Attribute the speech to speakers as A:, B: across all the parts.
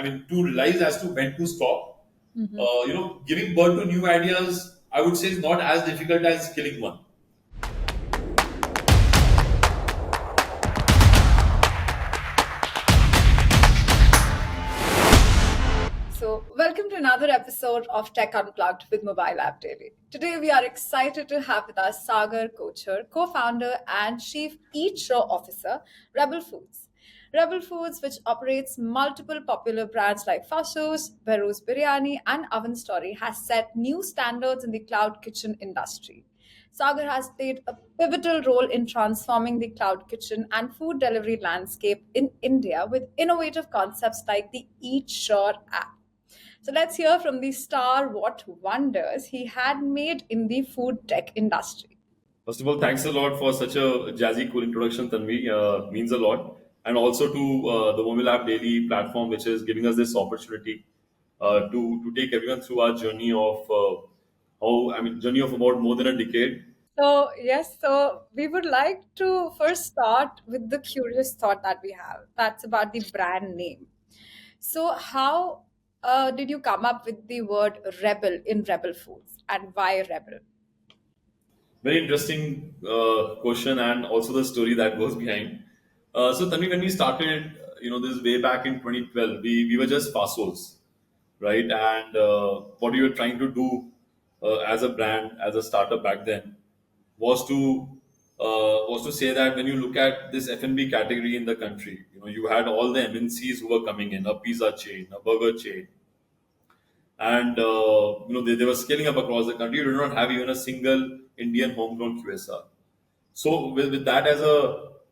A: to realize as to when to stop. Giving birth to new ideas, I would say, is not as difficult as killing one.
B: Welcome to another episode of Tech Unplugged with MobileAppDaily. Today, we are excited to have with us Sagar Kochhar, co-founder and chief EatSure officer, Rebel Foods. Rebel Foods, which operates multiple popular brands like Faasos, Behrouz Biryani, and Oven Story, has set new standards in the cloud kitchen industry. Sagar has played a pivotal role in transforming the cloud kitchen and food delivery landscape in India with innovative concepts like the EatSure app. So let's hear from the star what wonders he had made in the food tech industry.
A: First of all, thanks a lot for such a jazzy, cool introduction, Tanvi. Means a lot. And also to the Mobile App Daily platform, which is giving us this opportunity to take everyone through our journey of journey of about more than a decade.
B: So we would like to first start with the curious thought that we have. That's about the brand name. So, how did you come up with the word rebel in Rebel Foods and why rebel?
A: Very interesting question, and also the story that goes behind. So, Tanvi, when we started, this way back in 2012, we were just Faasos, right? And what we were trying to do as a brand, as a startup back then, was to say that when you look at this F&B category in the country, you had all the MNCs who were coming in, a pizza chain, a burger chain, and they were scaling up across the country. You did not have even a single Indian homegrown QSR. So with that as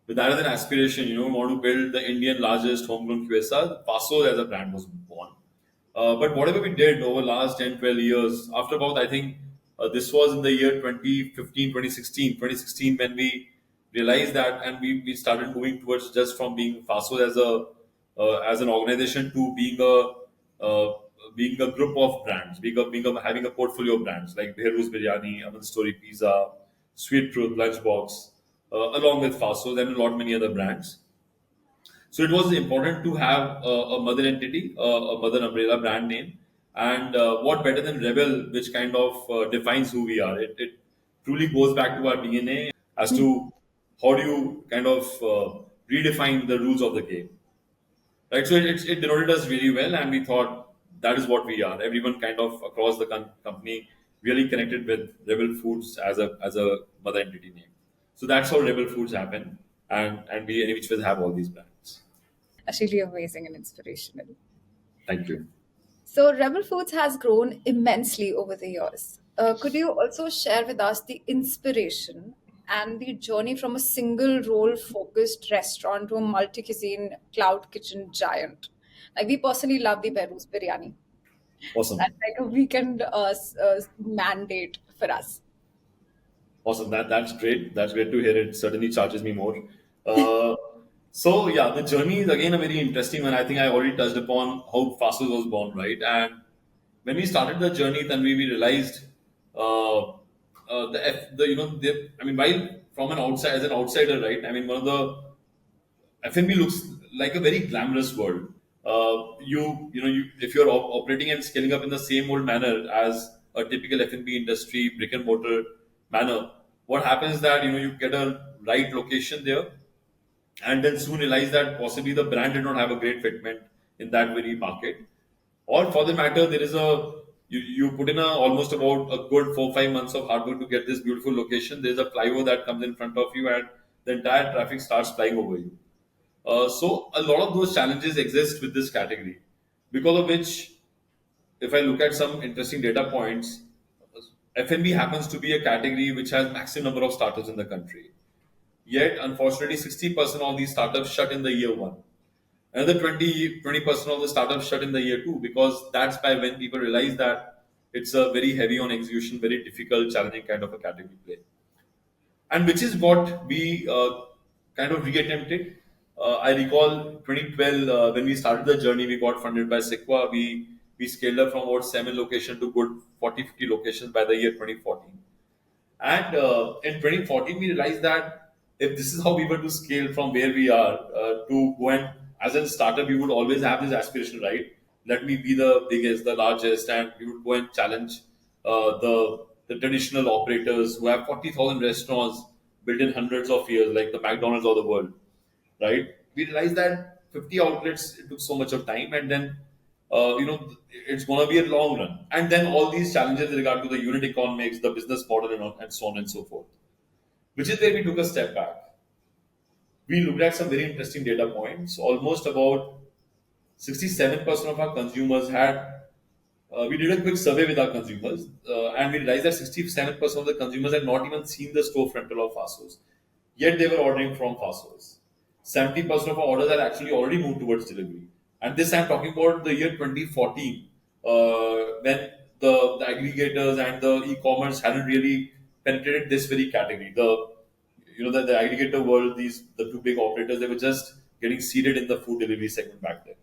A: an aspiration, we want to build the Indian largest homegrown QSR. Paso as a brand was born. But whatever we did over last 10, 12 years, after about, I think this was in the year 2015, 2016, when we realized that, and we started moving towards just from being Faso as an organization to being a group of brands, having a portfolio of brands like Behrouz Biryani, Avan Story Pizza, Sweet Truth, Lunchbox, along with Fasos and a lot many other brands. So it was important to have a mother entity, a mother umbrella brand name, and what better than Rebel, which kind of defines who we are. It truly goes back to our DNA as to how do you kind of redefine the rules of the game, right? So it denoted us really well, and we thought that is what we are. Everyone kind of across the company really connected with Rebel Foods as a mother entity name. So that's how Rebel Foods happened, and we which will have all these brands.
B: That's really amazing and inspirational.
A: Thank you.
B: So, Rebel Foods has grown immensely over the years. Could you also share with us the inspiration and the journey from a single role focused restaurant to a multi cuisine cloud kitchen giant? Like, we personally love the Behrouz Biryani.
A: Awesome.
B: That's like a weekend mandate for us.
A: Awesome. That's great. That's great to hear. It certainly charges me more. Uh, so yeah, the journey is again a very interesting one. I think I already touched upon how Fastest was born, right? And when we started the journey, then we realized while from an outside as an outsider, right? I mean, one of the F&B looks like a very glamorous world. If you're operating and scaling up in the same old manner as a typical F&B industry brick and mortar manner, what happens is that you get a right location there, and then soon realize that possibly the brand did not have a great fitment in that very market, or for the matter, there is you put in almost about a good 4 5 months of hard work to get this beautiful location. There's a flyover that comes in front of you, and the entire traffic starts flying over you. So a lot of those challenges exist with this category, because of which, if I look at some interesting data points, F&B happens to be a category which has maximum number of startups in the country. Yet, unfortunately, 60% of these startups shut in the year one. Another 20% of the startups shut in the year two, because that's by when people realize that it's a very heavy on execution, very difficult, challenging kind of a category play, and which is what we kind of re-attempted. I recall 2012 when we started the journey, we got funded by Sequoia. We scaled up from about 7 locations to good 40 50 locations by the year 2014. And in 2014, we realized that if this is how we were to scale from where we are to go and as a startup, we would always have this aspiration, right? Let me be the biggest, the largest, and we would go and challenge the traditional operators who have 40,000 restaurants built in hundreds of years, like the McDonald's of the world, right? We realized that 50 outlets, it took so much of time, and then it's going to be a long run. And then all these challenges in regard to the unit economics, the business model, and so on and so forth, which is where we took a step back. We looked at some very interesting data points. Almost about 67% of our consumers had. We did a quick survey with our consumers, and we realized that 67% of the consumers had not even seen the store frontal of Faasos. Yet they were ordering from Faasos. 70% of our orders had actually already moved towards delivery. And this I'm talking about the year 2014, when the aggregators and the e-commerce hadn't really penetrated this very category. The aggregator world, the two big operators, they were just getting seeded in the food delivery segment back then.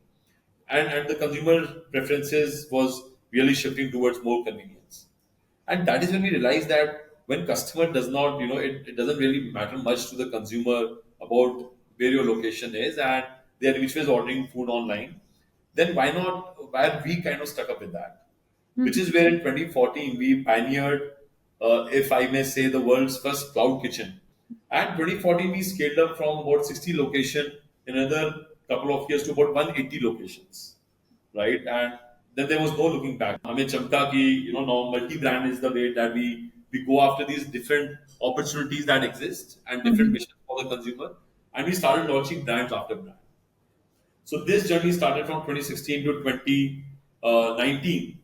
A: And the consumer preferences was really shifting towards more convenience. And that is when we realize that when customer does not, it doesn't really matter much to the consumer about where your location is and they are which way is ordering food online, then why are we kind of stuck up with that? Which is where in 2014 we pioneered, if I may say, the world's first cloud kitchen. And 2014 we scaled up from about 60 location in another couple of years to about 180 locations, right? And then there was no looking back. हमें चमका कि now multi-brand is the way that we go after these different opportunities that exist and different missions for the consumer, and we started launching brands after brand. So this journey started from 2016 to 2019,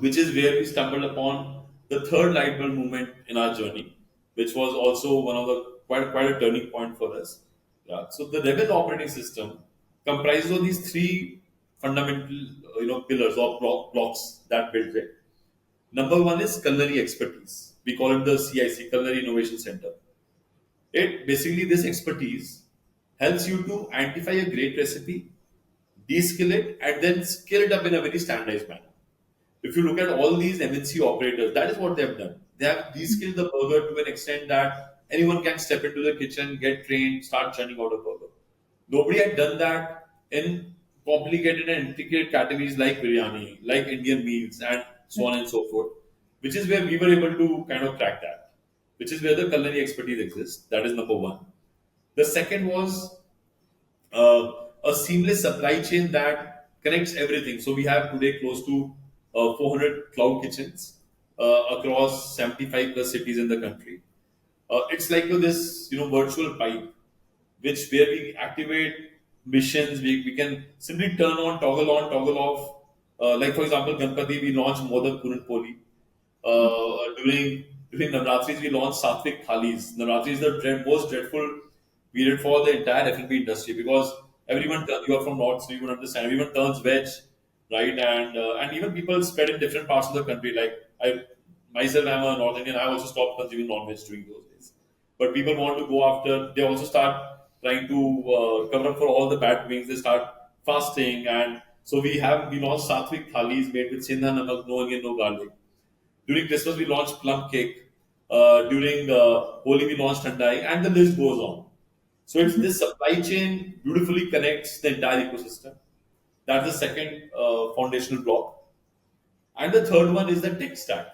A: which is where we stumbled upon the third light bulb movement in our journey, which was also one of the quite a turning point for us. Yeah. So the Rebel operating system comprises of these three fundamental pillars or blocks that build it. Number one is culinary expertise. We call it the CIC, Culinary Innovation Center. It basically, this expertise helps you to identify a great recipe, de-skill it, and then scale it up in a very standardized manner. If you look at all these MNC operators, that is what they have done. They have de-skilled the burger to an extent that anyone can step into the kitchen, get trained, start churning out a burger. Nobody had done that in complicated and intricate categories like biryani, like Indian meals, and so on and so forth, which is where we were able to kind of crack that, which is where the culinary expertise exists. That is number one. The second was a seamless supply chain that connects everything. So we have today close to 400 cloud kitchens across 75 plus cities in the country. It's like this, virtual pipe, which where we activate missions. We can simply turn on, toggle off. Like for example, Ganpati, we launched Modak Puran Poli. During Navratris, we launched Satvik Thalis. Navratri is the most dreadful period for the entire F&B industry because you are from North, so you would understand. Everyone turns veg, right? And even people spread in different parts of the country. Like I myself, I'm a North Indian. I also stopped consuming non-veg during those days. But people want to go after. They also start trying to cover up for all the bad things. They start fasting, and so we launched Satvik Thalis made with sindha namak, no onion, no garlic. During Christmas, we launched plum cake. During Holi, we launched Thandai, and the list goes on. So it's this supply chain beautifully connects the entire ecosystem. That's the second foundational block. And the third one is the tech stack.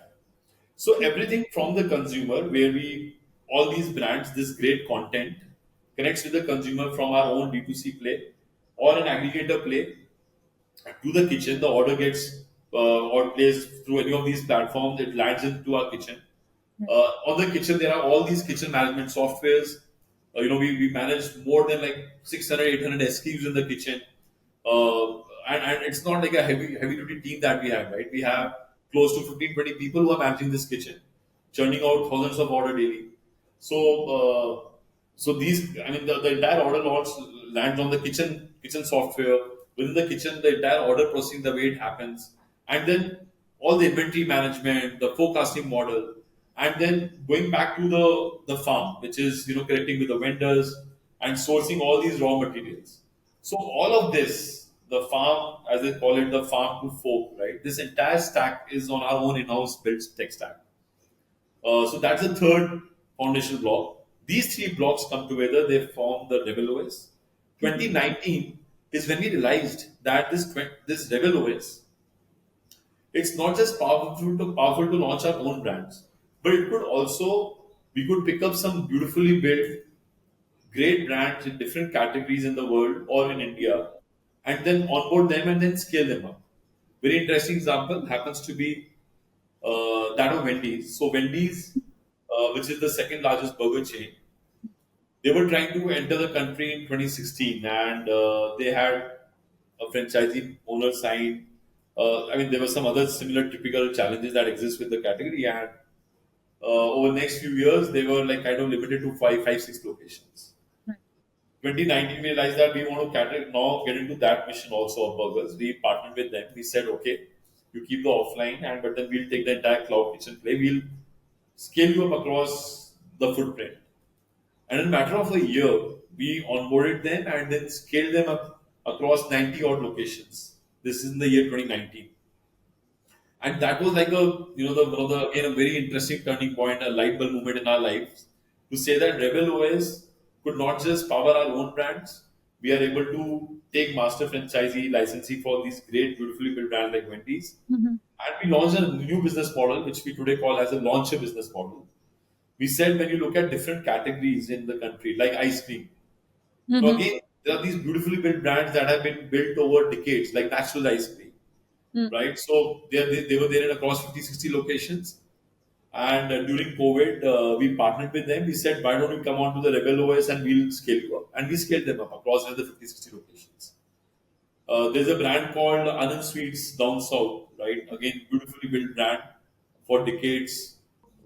A: So everything from the consumer, where all these brands, this great content connects with the consumer from our own D2C play or an aggregator play to the kitchen. The order gets or placed through any of these platforms. It lands into our kitchen. On the kitchen, there are all these kitchen management softwares. We manage more than like 600, 800 SKUs in the kitchen. And it's not like a heavy duty team that we have, right? We have close to 15, 20 people who are managing this kitchen, churning out thousands of order daily. So these, I mean, the entire order lands on the kitchen software. Within the kitchen, the entire order processing, the way it happens, and then all the inventory management, the forecasting model, and then going back to the farm, which is connecting with the vendors and sourcing all these raw materials. So all of this, the farm, as they call it, the farm to fork, right? This entire stack is on our own in-house built tech stack. So that's the third foundational block. These three blocks come together, they form the Rebel OS.
B: Mhm.
A: 2019 is when we realized that this Rebel OS, it's not just powerful to launch our own brands, but it could also we could pick up some beautifully built great brands in different categories in the world or in India, and then onboard them and then scale them up. Very interesting example happens to be that of Wendy's. So Wendy's, which is the second largest burger chain, they were trying to enter the country in 2016, and they had a franchisee owner sign. I mean, there were some other similar typical challenges that exist with the category, and over the next few years, they were like kind of limited to five, six locations. 2019, we realized that we want to now get into that mission also of burgers. We partnered with them. We said, okay, you keep the offline, and but then we'll take the entire cloud kitchen play. We'll scale you up across the footprint. And in a matter of a year, we onboarded them and then scaled them up across 90 odd locations. This is in the year 2019. And that was like one of the, again, a very interesting turning point, a light bulb moment in our lives to say that Rebel OS could not just power our own brands. We are able to take master franchisee licensee for these great, beautifully built brands like Wendy's.
B: Mhm.
A: And we launched a new business model, which we today call as a launcher business model. We said when you look at different categories in the country, like ice cream, now
B: Mhm.
A: again, there are these beautifully built brands that have been built over decades, like natural ice cream,
B: Mhm.
A: right? So they were there in across 50, 60 locations. And during COVID, we partnered with them. We said, why don't you come on to the Rebel OS and we'll scale you up. And we scaled them up across another 50, 60 locations. There's a brand called Anand Sweets down south, right? Again, beautifully built brand for decades.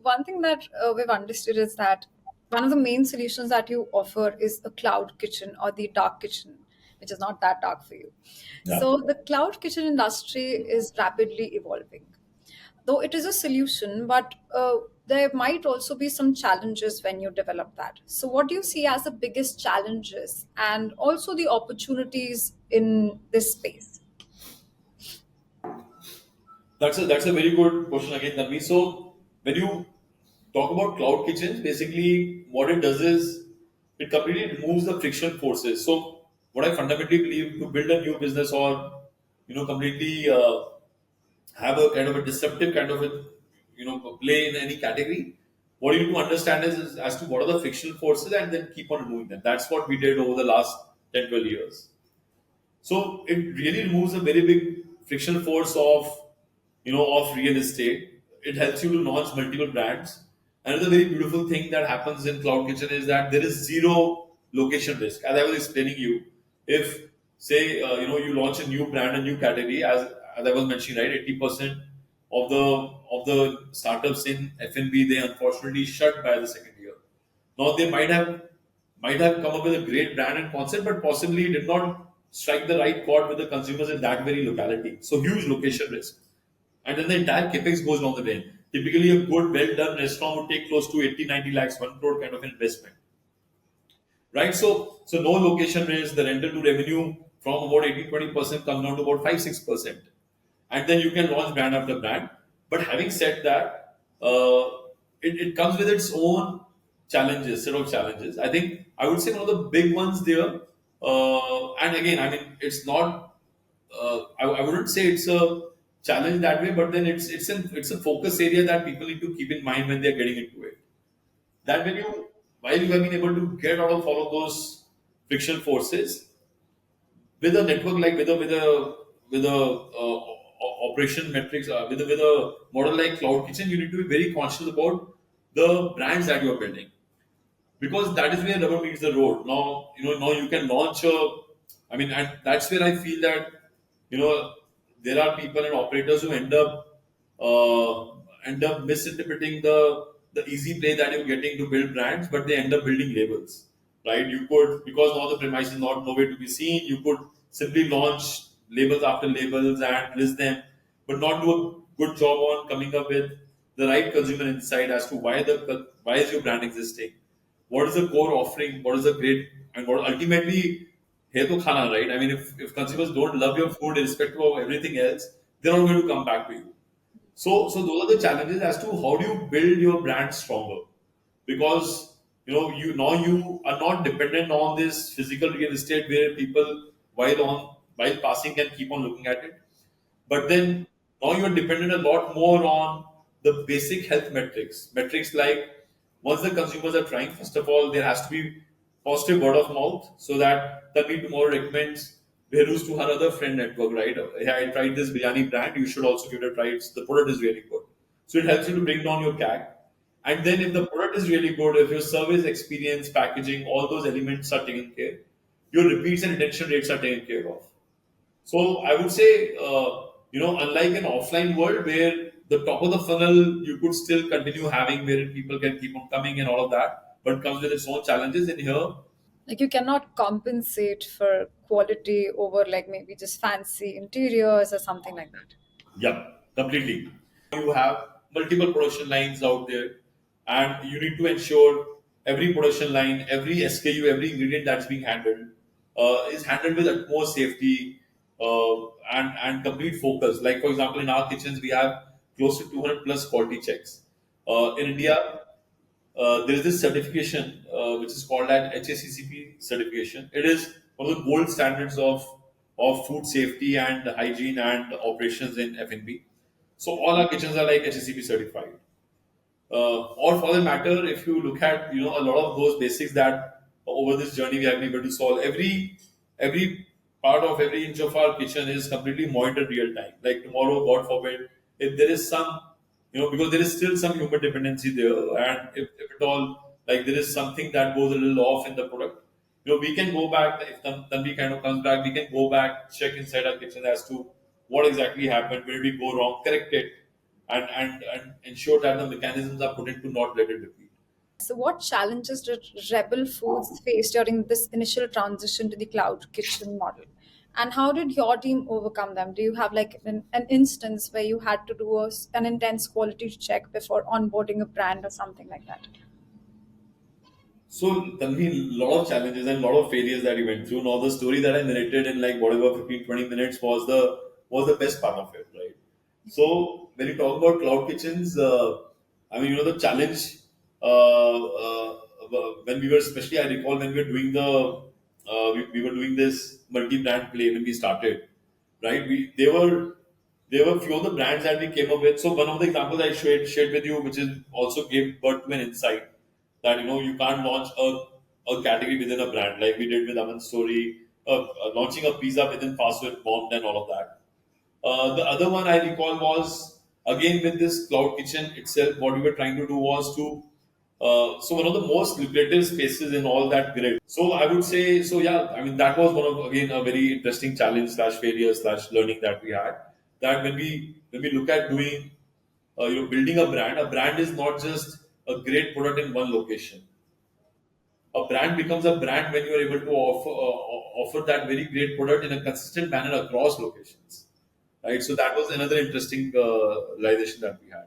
B: One thing that we've understood is that one of the main solutions that you offer is a cloud kitchen or the dark kitchen, which is not that dark for you.
A: Yeah.
B: So the cloud kitchen industry is rapidly evolving. Though it is a solution, but there might also be some challenges when you develop that. So, what do you see as the biggest challenges and also the opportunities in this space?
A: That's a very good question again, Tanvi. So when you talk about cloud kitchens, basically what it does is it completely removes the friction forces. So what I fundamentally believe to build a new business or completely have a kind of a disruptive kind of a play in any category, what you need to understand is as to what are the frictional forces and then keep on removing them. That's what we did over the last 10, 12 years. So it really removes a very big frictional force of real estate. It helps you to launch multiple brands. Another very beautiful thing that happens in Cloud Kitchen is that there is zero location risk. As I was explaining you, if say you launch a new brand, a new category, as I was mentioning, right, 80% of the startups in F&B they unfortunately shut by the second year. Now they might have come up with a great brand and concept, but possibly did not strike the right chord with the consumers in that very locality. So huge location risk. And then the entire capex goes down the drain. Typically, a good, well done restaurant would take close to 80, 90 lakhs, 1 crore kind of investment. Right? So no location risk, the rental to revenue from about 18, 20% comes down to about 5, 6%. And then you can launch brand after brand. But having said that, it comes with its own set of challenges. I think I would say one of the big ones there, and again, I mean, it's not I wouldn't say it's a challenge that way, but then it's a focus area that people need to keep in mind when they're getting into it. That when you while you have been able to get out of all of those friction forces with a network like with a operation metrics with a model like Cloud Kitchen, you need to be very conscious about the brands that you are building because that is where rubber meets the road. Now you can launch a. I mean, and that's where I feel that there are people and operators who end up misinterpreting the easy play that you're getting to build brands, but they end up building labels, right? You could because now the premise is not nowhere to be seen. You could simply launch labels after labels and list them, but not do a good job on coming up with the right consumer insight as to why is your brand existing, what is the core offering, what is the great, and what ultimately here to khana, right? I mean, if consumers don't love your food irrespective of everything else, they're not going to come back to you. So those are the challenges as to how do you build your brand stronger, because you are not dependent on this physical real estate where people while passing can keep on looking at it. But then now you're dependent a lot more on the basic health metrics. Metrics like once the consumers are trying, first of all, there has to be positive word of mouth so that Tanvi tomorrow recommends Behrouz to her other friend network, right? Hey, I tried this biryani brand, you should also give it a try. The product is really good. So it helps you to bring down your CAC. And then if the product is really good, if your service experience, packaging, all those elements are taken care, your repeats and retention rates are taken care of. So I would say, unlike an offline world where the top of the funnel you could still continue having where people can keep on coming and all of that, but comes with its own challenges in here.
B: Like you cannot compensate for quality over like maybe just fancy interiors or something like that.
A: Yeah, completely. You have multiple production lines out there, and you need to ensure every production line, every SKU, every ingredient that's being handled is handled with utmost safety and complete focus. Like, for example, in our kitchens, we have close to 200 plus quality checks. In India, there is this certification which is called an HACCP certification. It is one of the gold standards of food safety and hygiene and operations in F&B. So all our kitchens are like HACCP certified. Or for the matter, if you look at a lot of those basics that over this journey we have been able to solve, every part of every inch of our kitchen is completely monitored real time. Like tomorrow, God forbid, if there is some, because there is still some human dependency there, and if at all, like there is something that goes a little off in the product, we can go back. If Tanvi kind of comes back, we can go back, check inside our kitchen as to what exactly happened, where did we go wrong, correct it, and ensure that the mechanisms are put in to not let it repeat.
B: So, what challenges did Rebel Foods face during this initial transition to the cloud kitchen model? And how did your team overcome them? Do you have like an instance where you had to do an intense quality check before onboarding a brand or something like that?
A: So, Tanvi, a lot of challenges and a lot of failures that you went through. Now, the story that I narrated in like whatever 15, 20 minutes was the best part of it, right? So, when you talk about cloud kitchens, the challenge when we were, especially I recall when we were doing we were doing this multi-brand play when we started, right? There were few of the brands that we came up with. So one of the examples I shared with you, which is also gave birth to an insight that you can't launch a category within a brand like we did with Aman Story, launching a pizza within Faasos bombed and all of that. The other one I recall was again with this cloud kitchen itself. What we were trying to do was to so one of the most lucrative spaces in all that grid. So I would say so. Yeah, I mean that was one of again a very interesting challenge slash failure slash learning that we had. That when we look at doing building a brand is not just a great product in one location. A brand becomes a brand when you are able to offer that very great product in a consistent manner across locations, right? So that was another interesting realization that we had.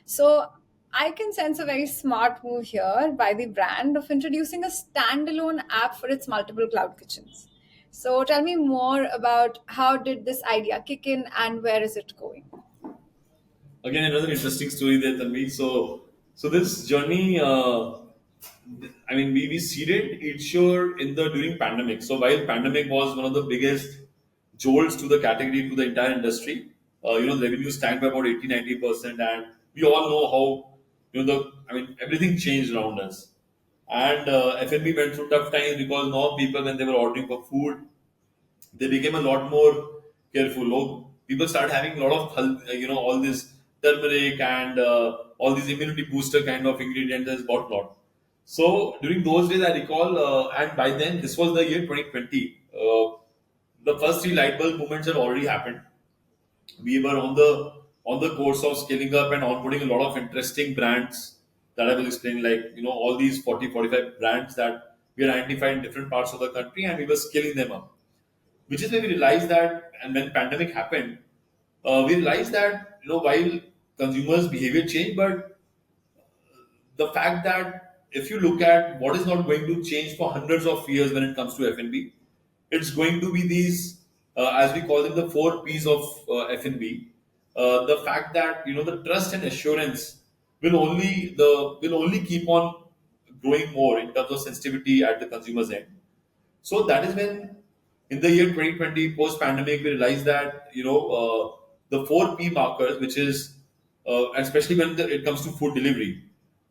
B: So I can sense a very smart move here by the brand of introducing a standalone app for its multiple cloud kitchens. So tell me more about how did this idea kick in and where is it going?
A: Again, another interesting story there, Tanvi. So this journey, we seeded EatSure in the during pandemic. So while pandemic was one of the biggest jolts to the category, to the entire industry, the revenues tanked by about 80-90%, and we all know how everything changed around us. And F&B went through tough times because now people, when they were ordering for food, they became a lot more careful. People started having a lot of all this turmeric and all these immunity booster kind of ingredients and whatnot. So during those days, I recall, and by then this was the year 2020. The first three light bulb movements had already happened. We were on the course of scaling up and onboarding a lot of interesting brands that I was explaining, like all these 40-45 brands that we had identified in different parts of the country, and we were scaling them up, which is where we realized that, and when pandemic happened, we realized that while consumers' behavior changed, but the fact that if you look at what is not going to change for hundreds of years when it comes to F&B, it's going to be these, as we call them, the four P's of F&B. The fact that the trust and assurance will only keep on growing more in terms of sensitivity at the consumer's end. So that is when, in the year 2020, post pandemic, we realized that the four P markers, which is especially when it comes to food delivery,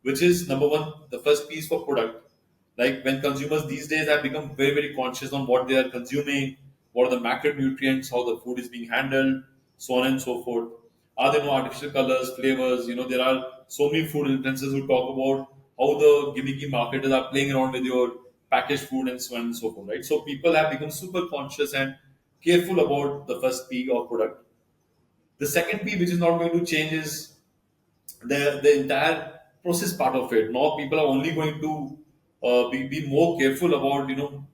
A: which is number one, the first piece for product. Like when consumers these days have become very very conscious on what they are consuming, what are the macronutrients, how the food is being handled, so on and so forth. Are there no artificial colors, flavors? There are so many food influencers who talk about how the gimmicky marketers are playing around with your packaged food and so on and so forth, right? So people have become super conscious and careful about the first P of product. The second P, which is not going to change, is the entire process part of it. Now people are only going to be more careful about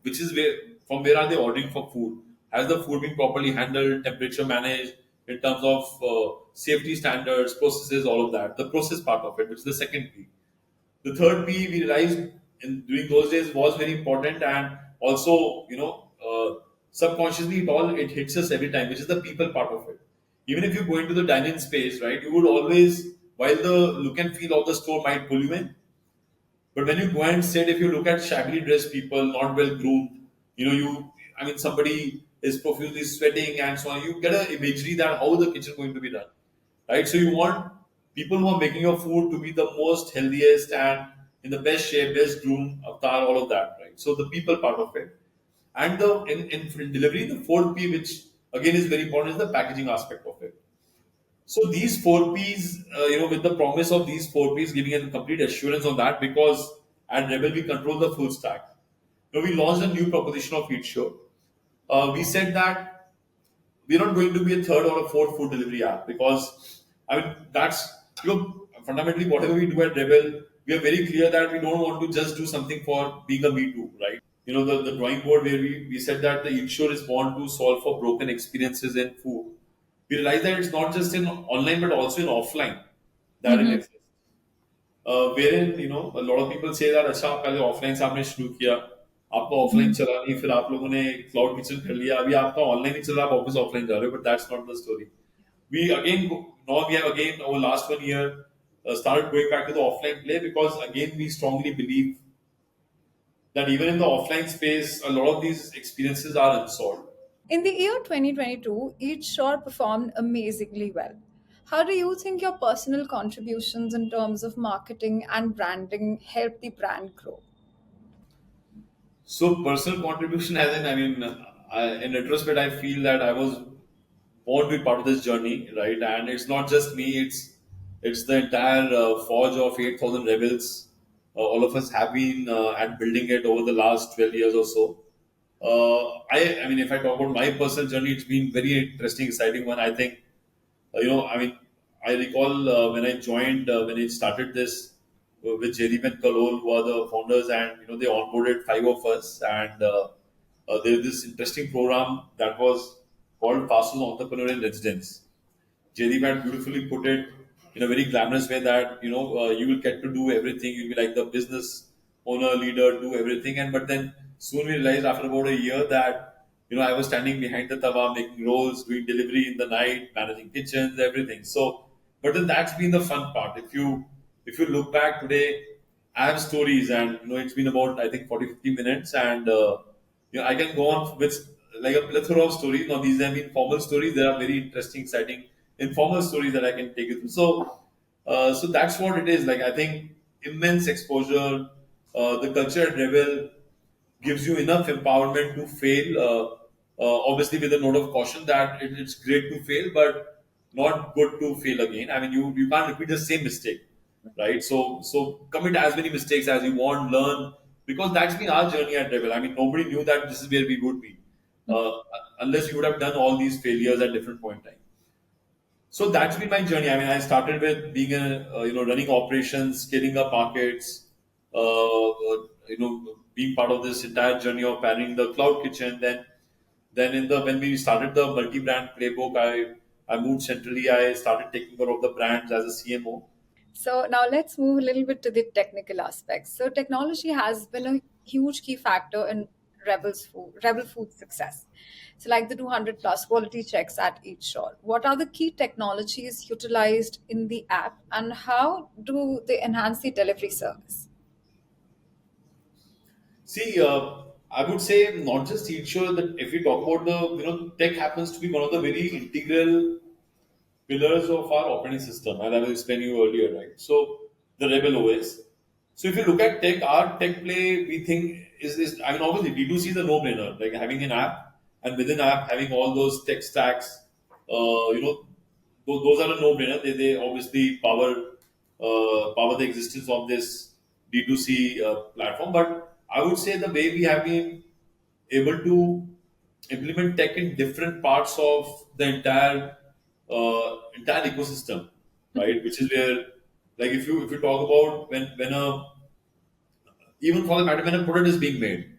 A: which is where are they ordering for food. Has the food been properly handled, temperature managed in terms of safety standards, processes, all of that. The process part of it, which is the second P. The third P we realized during those days was very important, and also subconsciously it hits us every time, which is the people part of it. Even if you go into the dining space, right, you would always, while the look and feel of the store might pull you in, but when you go and sit, if you look at shabbily dressed people, not well groomed, somebody is profusely sweating and so on, you get an imagery that how the kitchen is going to be done, right? So you want people who are making your food to be the most healthiest and in the best shape, best groomed avatar, all of that, right? So the people part of it, and in delivery, the fourth P, which again is very important, is the packaging aspect of it. So these four Ps, with the promise of these four Ps giving a complete assurance on that, because at Rebel we control the full stack. We launched a new proposition of EatSure. We said that we're not going to be a third or a fourth food delivery app, because that's fundamentally whatever we do at Rebel, we are very clear that we don't want to just do something for being a me too, right? The drawing board where we said that the EatSure is born to solve for broken experiences in food. We realize that it's not just in online but also in offline that it
B: Mhm.
A: exists. Wherein a lot of people say that अच्छा आप पहले offline से आपने शुरू किया, आपका offline चला नहीं, फिर आप लोगों ने क्लाउड किचन कर लिया, अभी आपका ऑनलाइन ही चल रहा है, आप वापस ऑफलाइन जा रहे हो, but that's not the story. We again now we have again over last 1 year started going back to the offline play, because again we strongly believe that even in the offline space a lot of these experiences are unsolved.
B: In the year 2022, each store performed amazingly well. How do you think your personal contributions in terms of marketing and branding helped the brand grow?
A: So personal contribution, as in, in retrospect, I feel that I was born to be part of this journey, right? And it's not just me; it's the entire forge of 8,000 rebels. All of us have been at building it over the last 12 years or so. I mean, if I talk about my personal journey, it's been very interesting, exciting one. I think I recall when I joined, when I started this with Jaideep and Kalol, who are the founders, and they onboarded five of us, and there is this interesting program that was called Faasos Entrepreneur in Residence. Jaideep had beautifully put it in a very glamorous way that you will get to do everything. You'll be like the business owner, leader, do everything. And but then soon we realized after about a year that I was standing behind the tawa, making rolls, doing delivery in the night, managing kitchens, everything. So, but then that's been the fun part. If you look back today, I have stories, and it's been about I think 40-50 minutes, and I can go on with like a plethora of stories. Now these have been formal stories. There are very interesting, exciting informal stories that I can take you through. So that's what it is. Like I think immense exposure. The culture at Rebel gives you enough empowerment to fail. Obviously, with a note of caution that it's great to fail, but not good to fail again. I mean, you can't repeat the same mistake, right? So commit as many mistakes as you want, learn, because that's been our journey at Rebel. I mean, nobody knew that this is where we would be, uh, unless you would have done all these failures at different point in time. So that's been my journey. I mean, I started with being running operations, scaling up markets, being part of this entire journey of planning the cloud kitchen. Then when we started the multi-brand playbook, I moved centrally. I started taking care of the brands as a CMO.
B: So now let's move a little bit to the technical aspects. So technology has been a huge key factor in Rebel Food's success. So like the 200 plus quality checks at each store. What are the key technologies utilized in the app, and how do they enhance the delivery service?
A: See, I would say not just EatSure, that if we talk about tech happens to be one of the very integral pillars of our operating system, as I was explaining you earlier, right? So the Rebel OS. So if you look at tech, our tech play, we think is I mean, obviously D2C is a no-brainer, like having an app and within app having all those tech stacks. You know, those are a no-brainer. They obviously power the existence of this D2C platform. But I would say the way we have been able to implement tech in different parts of the entire ecosystem, right? Which is where, like, if you talk about when a even for the matter when a product is being made,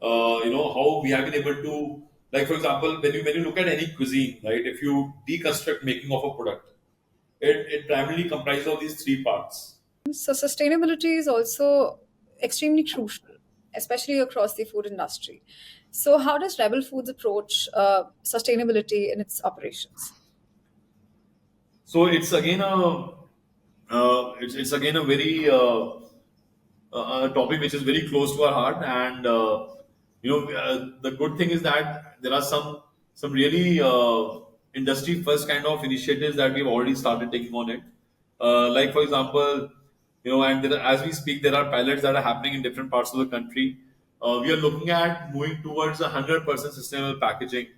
A: how we have been able to, like, for example, when you look at any cuisine, right? If you deconstruct making of a product, it primarily comprises of these three parts.
B: So, sustainability is also extremely crucial, especially across the food industry. So, how does Rebel Foods approach sustainability in its operations?
A: So it's again a very a topic which is very close to our heart, and the good thing is that there are some really industry first kind of initiatives that we've already started taking on it. Like, for example, and as we speak, there are pilots that are happening in different parts of the country. We are looking at moving towards 100% sustainable packaging,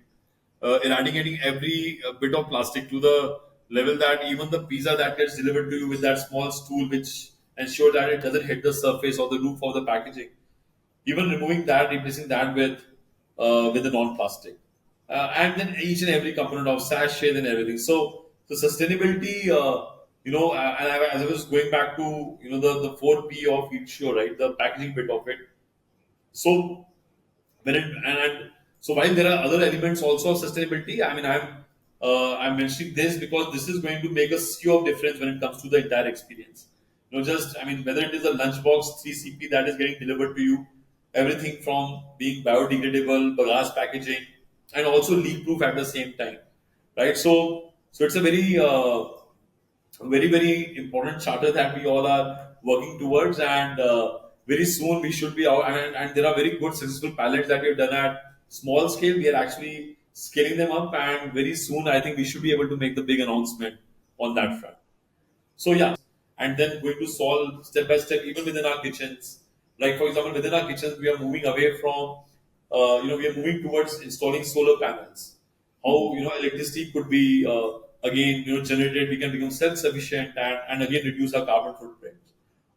A: eradicating every bit of plastic to the level that even the pizza that gets delivered to you with that small stool, which ensure that it doesn't hit the surface or the roof of the packaging, even removing that, replacing that with the non-plastic, and then each and every component of sachet and everything. So sustainability, as I was going back to the 4P of EatSure, right, the packaging bit of it. So and so while there are other elements also of sustainability, I mean, I'm mentioning this because this is going to make a sea of difference when it comes to the entire experience. Just, I mean, whether it is a lunchbox 3CP that is getting delivered to you, everything from being biodegradable, bagasse packaging, and also leak proof at the same time, right? So it's a very important charter that we all are working towards, and very soon we should be out, and there are very good successful pilots that we've done at small scale. We are actually scaling them up, and very soon I think we should be able to make the big announcement on that front. So yeah, and then going to solve step by step even within our kitchens. Like, for example, within our kitchens, we are moving away from, we are moving towards installing solar panels. How electricity could be again generated, we can become self-sufficient and again reduce our carbon footprint.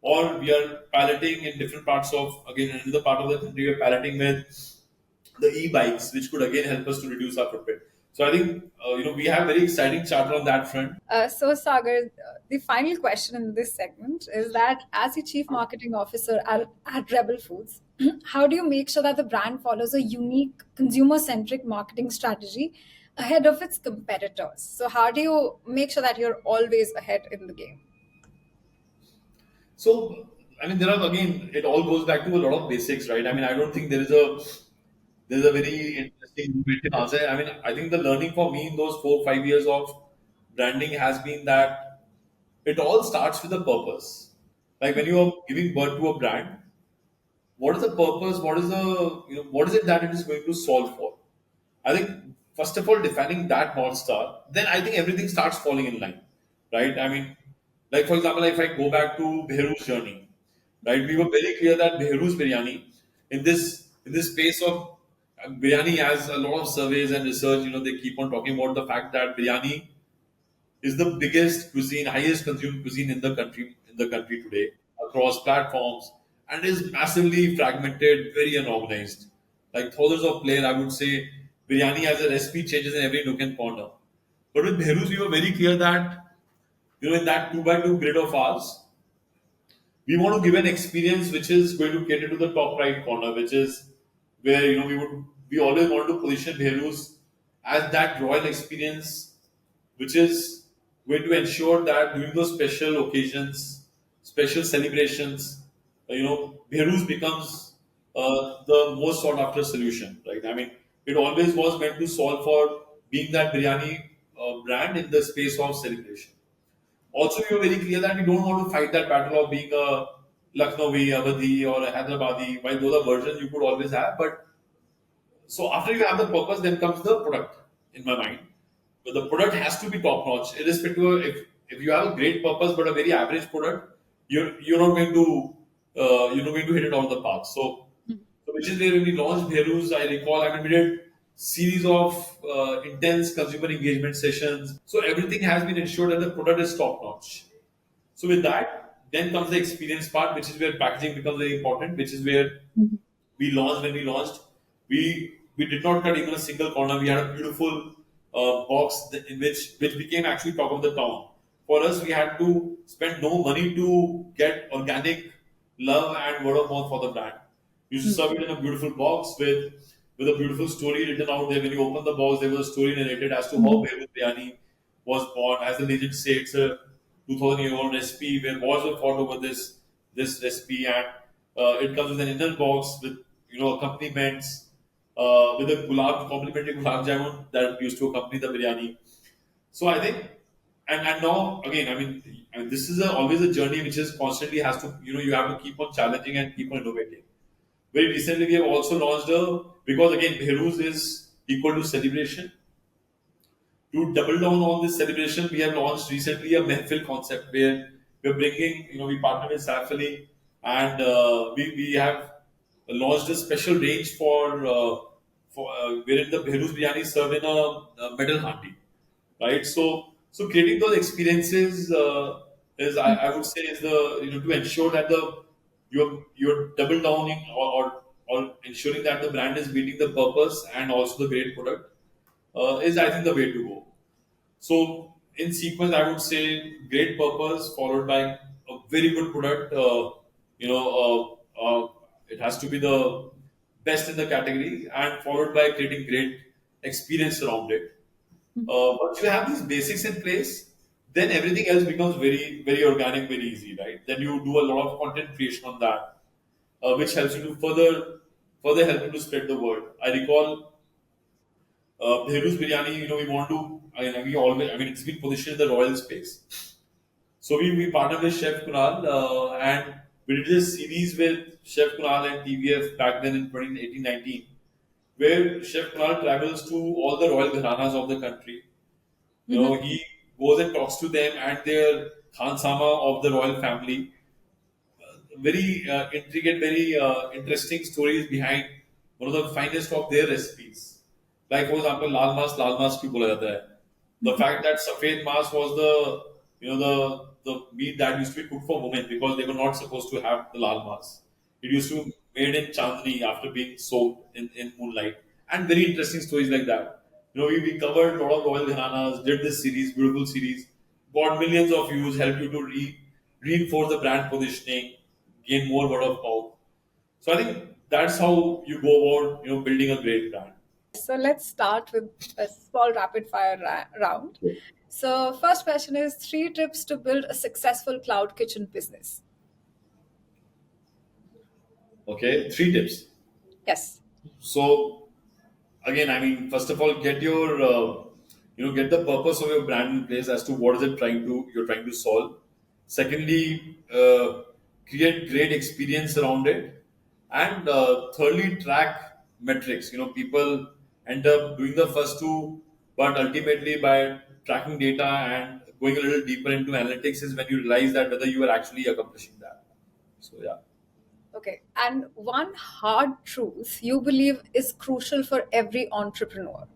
A: Or we are piloting in different parts of, again, in another part of the country, we are piloting with the e-bikes, which could again help us to reduce our footprint. So I think we have very exciting charter on that front.
B: So, Sagar, the final question in this segment is that as the Chief Marketing Officer at Rebel Foods, how do you make sure that the brand follows a unique consumer centric marketing strategy ahead of its competitors? So, how do you make sure that you're always ahead in the game?
A: So, I mean, there are again, it all goes back to a lot of basics, right? I mean, I don't think there is a very interesting innovative answer. I mean, I think the learning for me in those 4 5 years of branding has been that it all starts with a purpose. Like when you are giving birth to a brand, what is the purpose? What is it that it is going to solve for? I think first of all, defining that North Star, then I think everything starts falling in line, right? I mean, like, for example, if I go back to Behrouz journey, right? We were very clear that Behrouz Biryani, in this space of biryani, has a lot of surveys and research. They keep on talking about the fact that biryani is the biggest cuisine, highest consumed cuisine in the country today across platforms, and is massively fragmented, very unorganized. Like thousands of players, I would say biryani as a recipe changes in every nook and corner. But with Behruz, we were very clear that in that 2 by 2 grid of ours, we want to give an experience which is going to cater to the top right corner, which is where we always want to position Behruz as that royal experience, which is going to ensure that during those special occasions, special celebrations, Behruz becomes the most sought after solution, right? I mean, it always was meant to solve for being that biryani brand in the space of celebration. Also, we were very clear that we don't want to fight that battle of being a Lucknowi, Awadhi, or Hyderabadi. While those are versions you could always have, but so after you have the purpose, then comes the product. In my mind, but the product has to be top notch, irrespective of if you have a great purpose but a very average product, you're not going to hit it on the path. So which is where when we launched Behrouz, I recall, I mean, we did series of intense consumer engagement sessions. So everything has been ensured that the product is top notch. So with that, then comes the experience part, which is where packaging becomes very important, which is where when we launched, we did not cut even a single corner. We had a beautiful box in which became actually talk of the town. For us, we had to spend no money to get organic love and word of mouth for the brand. We used to serve it in a beautiful box with a beautiful story written out there. When you open the box, there was a story narrated as to how Behrouz Biryani was born. As the legend says, it's a 2000-year-old recipe where wars were fought over this recipe, and it comes with an inner box with accompaniments, with a complimentary gulab jamun that used to accompany the biryani. So I think, and now again, I mean this is always a journey which is constantly has to you have to keep on challenging and keep on innovating. Very recently, we have also launched because again Behrouz is equal to celebration. To double down on this celebration, we have launched recently a Mehfil concept where we're bringing, we partner with Saif Ali, and we have launched a special range for wherein the Behrouz Biryani is served in a metal handi, right? So creating those experiences is, I would say, is the to ensure that you're double downing or ensuring that the brand is meeting the purpose and also the great product is, I think, the way to go. So in sequence, I would say great purpose followed by a very good product. You know, it has to be the best in the category, and followed by creating great experience around it. Once you have these basics in place, then everything else becomes very, very organic, very easy, right? Then you do a lot of content creation on that, which helps you to further help you to spread the word. I recall Behrouz Biryani, we want to, it's been positioned in the royal space. So we partnered with Chef Kunal and we did this series with Chef Kunal and TVF back then in 2018-19, where Chef Kunal travels to all the royal gharanas of the country. He goes and talks to them and their Khan Sama of the royal family, very intricate, very interesting stories behind one of the finest of their recipes. Like for example, lal mas क्यों बोला जाता है? The fact that safed mas was the meat that used to be cooked for women because they were not supposed to have the lal mas. It used to be made in chandni after being soaked in moonlight, and very interesting stories like that. We covered a lot of royal gharanas, did this series, beautiful series, got millions of views, helped you to reinforce the brand positioning, gain more word of mouth. So I think that's how you go about building a great brand.
B: So let's start with a small rapid fire round. So, first question is three tips to build a successful cloud kitchen business.
A: Okay, three tips.
B: Yes.
A: So again, first of all, get the purpose of your brand in place as to what is it you're trying to solve. Secondly, create great experience around it, and thirdly, track metrics. People end up doing the first two, but ultimately by tracking data and going a little deeper into analytics is when you realize that whether you are actually accomplishing that. So yeah.
B: Okay. And one hard truth you believe is crucial for every entrepreneur.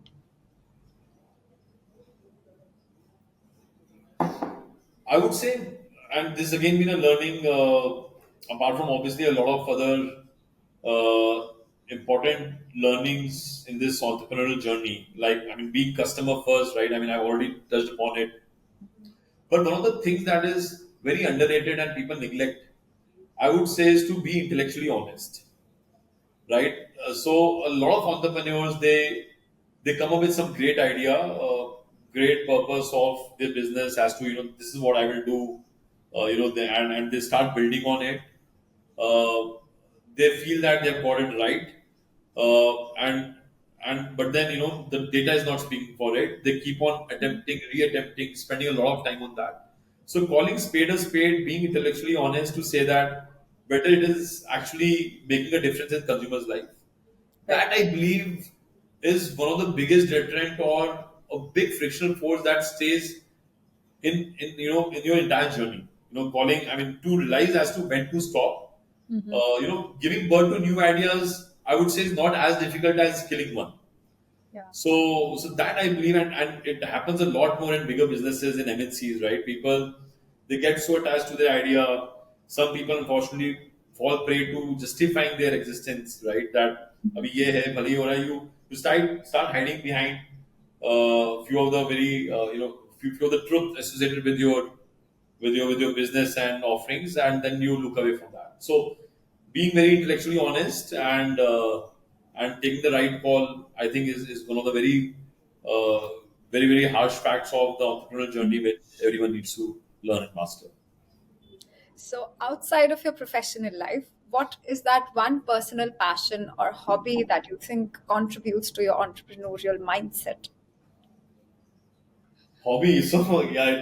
A: I would say, and this has again been a learning, apart from obviously a lot of other important learnings in this entrepreneurial journey. Like, being customer first, right? I've already touched upon it. But one of the things that is very underrated and people neglect, I would say, is to be intellectually honest, right? So a lot of entrepreneurs they come up with some great idea, great purpose of their business as to this is what I will do, and they start building on it. They feel that they've got it right, and but then the data is not speaking for it. They keep on attempting, re-attempting, spending a lot of time on that. So calling spade a spade, being intellectually honest to say that better it is actually making a difference in consumers' life.
B: Right.
A: That I believe is one of the biggest deterrent or a big frictional force that stays in in your entire journey. Calling, I mean, to realize as to when to stop.
B: Mhm.
A: Giving birth to new ideas, I would say, is not as difficult as killing one.
B: Yeah.
A: So that I believe, and it happens a lot more in bigger businesses in MNCs, right? People, they get so attached to their idea. Some people unfortunately fall prey to justifying their existence, right? That abhi ye hai, bhale hi ho raha hai. You start hiding behind few of the very few of the truth associated with your business and offerings, and then you look away from that. So being very intellectually honest and taking the right call, I think is one of the uh, very harsh facts of the entrepreneurial journey, which everyone needs to learn and master.
B: So, outside of your professional life, what is that one personal passion or hobby that you think contributes to your entrepreneurial mindset?
A: Hobby. So yeah,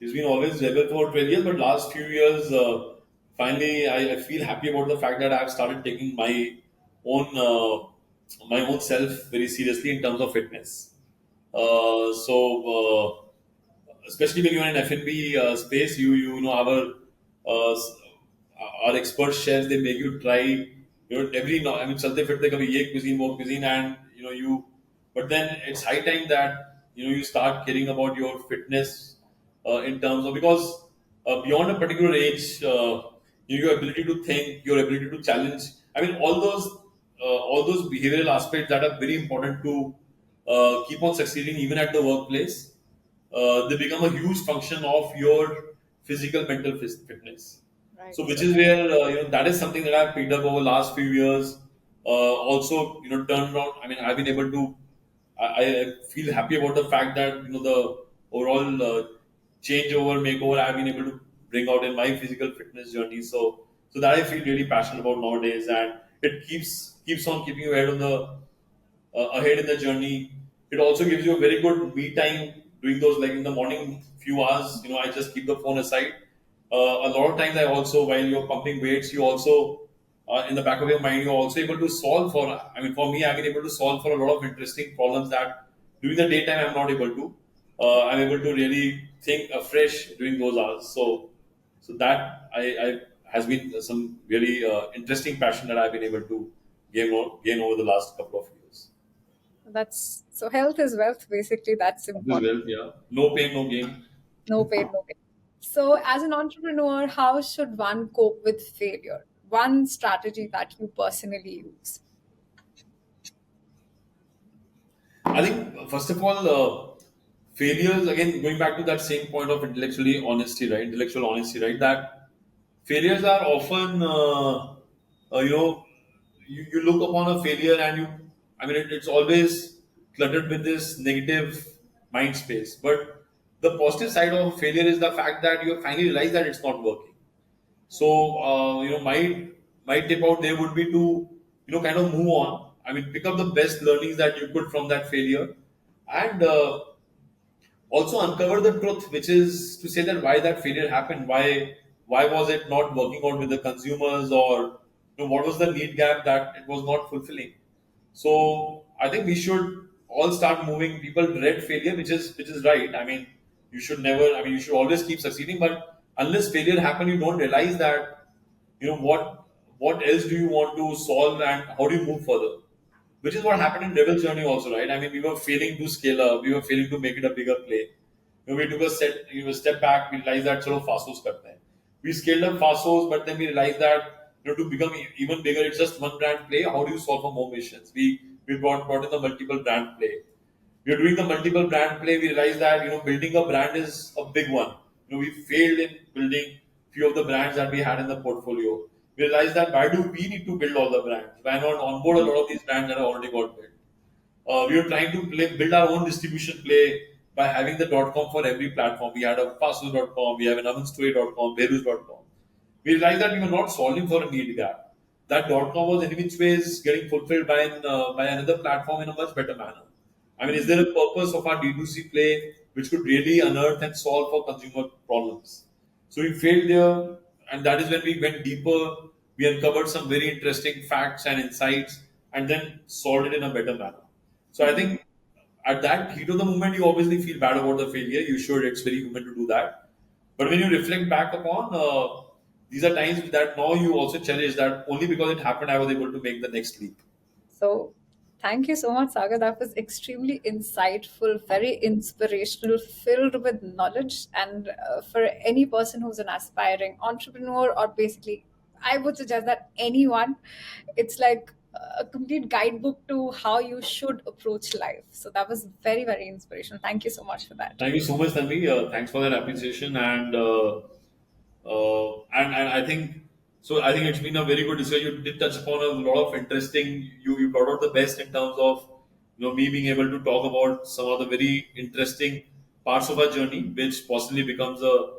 A: it's been always rebel for 12 years, but last few years, finally, I feel happy about the fact that I've started taking own my own self very seriously in terms of fitness. Especially when you're in F&B space, you know our expert chefs, they make you try every no I mean chalte fitte kabhi ye cuisine wo cuisine, and but then it's high time that you start caring about your fitness in terms of, because beyond a particular age, your ability to think, your ability to challenge, I mean all those behavioral aspects that are very important to keep on succeeding even at the workplace, they become a huge function of your physical mental fitness.
B: Right.
A: So which
B: So,
A: is where that is something that I've picked up over the last few years. Also, turned around, I mean, I've been able to, I feel happy about the fact that the overall changeover, makeover I've been able to bring out in my physical fitness journey. So that I feel really passionate about nowadays, and it keeps on keeping you ahead in the journey. It also gives you a very good me time doing those, like in the morning few hours. I just keep the phone aside. A lot of times, I also, while you're pumping weights, you also, in the back of your mind, you're also able to solve for. I mean, for me, I've been able to solve for a lot of interesting problems that during the daytime I'm not able to. I'm able to really think afresh during those hours. So that I has been some really interesting passion that I've been able to gain over the last couple of years.
B: that's so health is wealth, basically. That's
A: This
B: important.
A: wealth, yeah. No pain, no gain.
B: No pain, no gain. So, as an entrepreneur, how should one cope with failure? One strategy that you personally use.
A: I think first of all, failures, again going back to that same point of intellectually honesty, right? Intellectual honesty, right? That failures are often, you know, you look upon a failure and I mean, it's always cluttered with this negative mind space. But the positive side of failure is the fact that you finally realize that it's not working. So, my tip out there would be to kind of move on. I mean, pick up the best learnings that you could from that failure, and also uncover the truth, which is to say that why that failure happened, why was it not working out with the consumers, or what was the need gap that it was not fulfilling. So I think we should all start moving. People dread failure, which is right. I mean, you should never. I mean, you should always keep succeeding. But unless failure happen, you don't realize that what else do you want to solve and how do you move further. Which is what happened in Rebel Journey also, right? I mean, we were failing to scale up. We were failing to make it a bigger play. We took a step back. We realized that chalo Faasos karte hain. We scaled up Faasos, but then we realized that to become even bigger, it's just one brand play. How do you solve for more missions? We brought in the multiple brand play. We are doing the multiple brand play. We realized that building a brand is a big one. We failed in building few of the brands that we had in the portfolio. We realized that why do we need to build all the brands? Why not onboard a lot of these brands that have already got built? We were trying to build our own distribution play by having the .com for every platform. We had a Faasos.com, we have an ovenstory.com, Behrouz.com. We realized that we were not solving for a need gap. That .com was in which ways getting fulfilled by another platform in a much better manner. I mean, is there a purpose of our D2C play which could really unearth and solve for consumer problems? So we failed there, and that is when we went deeper. We uncovered some very interesting facts and insights, and then solved it in a better manner. So I think at that heat of the moment, you obviously feel bad about the failure. You should. It's very human to do that. But when you reflect back upon, these are times that now you also cherish that only because it happened, I was able to make the next leap.
B: So, thank you so much, Saga. That was extremely insightful, very inspirational, filled with knowledge. And for any person who's an aspiring entrepreneur, or basically, I would suggest that anyone, it's like a complete guidebook to how you should approach life. So, that was very, very inspirational. Thank you so much for that.
A: Thank you so much, Tanvi. Thanks for that appreciation, and I think so. I think it's been a very good discussion. You did touch upon a lot of interesting. You brought out the best in terms of me being able to talk about some of the very interesting parts of our journey, which possibly becomes a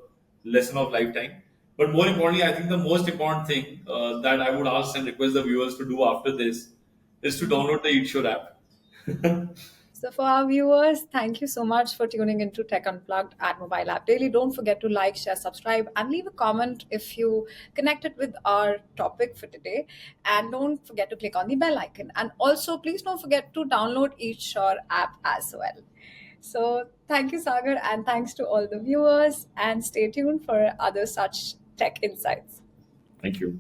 A: lesson of lifetime. But more importantly, I think the most important thing that I would ask and request the viewers to do after this is to download the EatSure app.
B: So, for our viewers, thank you so much for tuning into Tech Unplugged at Mobile App Daily. Don't forget to like, share, subscribe, and leave a comment if you connected with our topic for today. And don't forget to click on the bell icon. And also, please don't forget to download EatSure app as well. So, thank you, Sagar, and thanks to all the viewers. And stay tuned for other such tech insights.
A: Thank you.